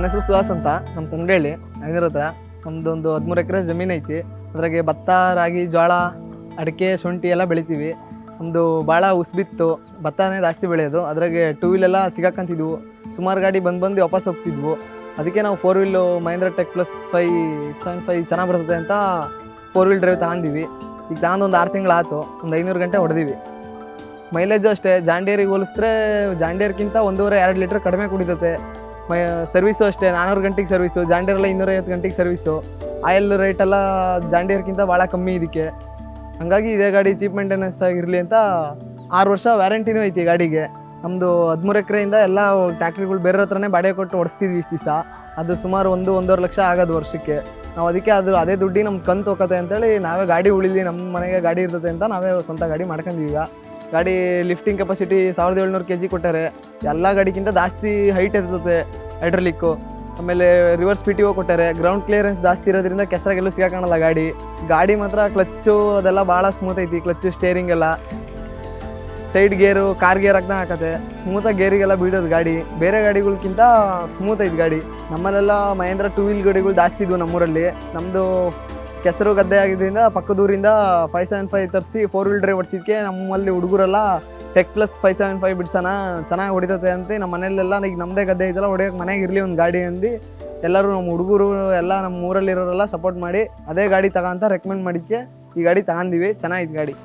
ಹೆಸರು ಸುಹಾಸ್ ಅಂತ. ನಮ್ಮ ಕೊಂಗೇಳಿ ಮಹೇಂದ್ರ ಹತ್ರ ನಮ್ಮದೊಂದು 13 ಎಕರೆ ಜಮೀನು ಐತಿ. ಅದ್ರಾಗೆ ಭತ್ತ, ರಾಗಿ, ಜೋಳ, ಅಡಿಕೆ, ಶುಂಠಿ ಎಲ್ಲ ಬೆಳಿತೀವಿ. ನಮ್ಮದು ಭಾಳ ಉಸ್ಬಿತ್ತು, ಭತ್ತನೇ ಜಾಸ್ತಿ ಬೆಳೆಯೋದು. ಅದ್ರಾಗೆ 2 ವೀಲೆಲ್ಲ ಸಿಗಾಕಂತಿದ್ವು. ಸುಮಾರು ಗಾಡಿ ಬಂದು ವಾಪಸ್ ಹೋಗ್ತಿದ್ವು. ಅದಕ್ಕೆ ನಾವು 4 ವೀಲು ಮಹೀಂದ್ರ ಟೆಕ್ +575 ಚೆನ್ನಾಗಿ ಬರ್ತದೆ ಅಂತ 4 ವೀಲ್ ಡ್ರೈವ್ ತಗೊಂಡಿವಿ. ಈಗ ತಗೊಂಡು 6 ತಿಂಗಳು ಆಯ್ತು. ಒಂದು 500 ಗಂಟೆ ಹೊಡೆದಿವಿ. ಮೈಲೇಜು ಅಷ್ಟೇ ಜಾಂಡಿಯರಿಗೆ ಹೋಲಿಸಿದ್ರೆ ಜಾಂಡಿಯರ್ಗಿಂತ 1.5-2 ಲೀಟ್ರ್ ಕಡಿಮೆ ಕುಡಿತತೆ. ಸರ್ವಿಸು ಅಷ್ಟೇ 400 ಗಂಟೆಗೆ ಸರ್ವಿಸು, ಜಾಂಡಿಯರೆಲ್ಲ 250 ಗಂಟೆಗೆ ಸರ್ವಿಸು. ಆಯಿಲ್ ರೇಟೆಲ್ಲ ಜಾಂಡಿಯರ್ಗಿಂತ ಭಾಳ ಕಮ್ಮಿ ಇದಕ್ಕೆ. ಹಾಗಾಗಿ ಇದೇ ಗಾಡಿ ಚೀಪ್ ಮೇಂಟೆನೆನ್ಸ್ ಆಗಿರಲಿ ಅಂತ 6 ವರ್ಷ ವ್ಯಾರಂಟಿನೂ ಐತಿ ಗಾಡಿಗೆ. ನಮ್ಮದು 13 ಎಕರೆಯಿಂದ ಎಲ್ಲ ಟ್ಯಾಕ್ಟ್ರಿಗಳು ಬೇರೆ ಹತ್ರನೇ ಬಾಡಿಗೆ ಕೊಟ್ಟು ಓಡಿಸ್ತಿದ್ವಿ ಇಷ್ಟು ದಿವಸ. ಅದು ಸುಮಾರು 1-1.5 ಲಕ್ಷ ಆಗೋದು ವರ್ಷಕ್ಕೆ. ನಾವು ಅದಕ್ಕೆ ಅದೇ ದುಡ್ಡಿಗೆ ನಮ್ಗೆ ಕಂತು ಹೋಗತ್ತೆ ಅಂತೇಳಿ ನಾವೇ ಗಾಡಿ ಉಳಿಲಿ, ನಮ್ಮ ಮನೆಗೆ ಗಾಡಿ ಇರ್ತದೆ ಅಂತ ನಾವೇ ಸ್ವಂತ ಗಾಡಿ ಮಾಡ್ಕೊಂಡ್ವಿ. ಈಗ ಗಾಡಿ ಲಿಫ್ಟಿಂಗ್ ಕೆಪಾಸಿಟಿ 1700 kg ಕೊಟ್ಟಾರೆ. ಎಲ್ಲ ಗಾಡಿಗಿಂತ ಜಾಸ್ತಿ ಹೈಟ್ ಇರ್ತದೆ ಹೈಡ್ರಲಿಕ್ಕು. ಆಮೇಲೆ ರಿವರ್ಸ್ PTO ಕೊಟ್ಟಾರೆ. ಗ್ರೌಂಡ್ ಕ್ಲಿಯರೆನ್ಸ್ ಜಾಸ್ತಿ ಇರೋದ್ರಿಂದ ಕೆಸರಾಗೆಲ್ಲೂ ಸಿಗಾಕಣಲ್ಲ ಗಾಡಿ ಮಾತ್ರ. ಕ್ಲಚ್ಚು ಅದೆಲ್ಲ ಭಾಳ ಸ್ಮೂತ್ ಐತಿ. ಕ್ಲಚ್ಚು, ಸ್ಟೇರಿಂಗ್ ಎಲ್ಲ ಸೈಡ್ ಗೇರು, ಕಾರ್ ಗೇರ್ ಹಾಕತ್ತೆ. ಸ್ಮೂತಾಗಿ ಗೇರಿಗೆಲ್ಲ ಬೀಳೋದು ಗಾಡಿ. ಬೇರೆ ಗಾಡಿಗಳ್ಕಿಂತ ಸ್ಮೂತ್ ಐತಿ ಗಾಡಿ. ನಮ್ಮಲ್ಲೆಲ್ಲ ಮಹೇಂದ್ರ 2 ವೀಲ್ ಗಾಡಿಗಳು ಜಾಸ್ತಿ ಇದ್ವು ನಮ್ಮೂರಲ್ಲಿ. ನಮ್ಮದು ಕೆಸರು ಗದ್ದೆ ಆಗಿದ್ದರಿಂದ ಪಕ್ಕದೂರಿಂದ 575 ತರಿಸಿ 4 ವೀಲ್ ಡ್ರೈವ್ ಹೊಡ್ಸಿದ್ದಕ್ಕೆ ನಮ್ಮಲ್ಲಿ ಹುಡುಗರೆಲ್ಲ ಟೆಕ್ +575 ಬಿಡ್ಸೋಣ, ಚೆನ್ನಾಗಿ ಹೊಡಿತತೆ ಅಂತ ನಮ್ಮ ಮನೆಯಲ್ಲೆಲ್ಲ. ಈಗ ನಮ್ಮದೇ ಗದ್ದೆ ಐತಲ್ಲ, ಹೊಡಿಯೋಕೆ ಮನೆಗೆ ಇರಲಿ ಒಂದು ಗಾಡಿ ಅಂದು ಎಲ್ಲರೂ ನಮ್ಮ ಹುಡುಗರು ಎಲ್ಲ ನಮ್ಮ ಊರಲ್ಲಿರೋರೆಲ್ಲ ಸಪೋರ್ಟ್ ಮಾಡಿ ಅದೇ ಗಾಡಿ ತಗೊಂತ ರೆಕಮೆಂಡ್ ಮಾಡಿದ್ದಕ್ಕೆ ಈ ಗಾಡಿ ತಗೊಂಡಿವಿ. ಚೆನ್ನಾಗಿತ್ತು ಗಾಡಿ.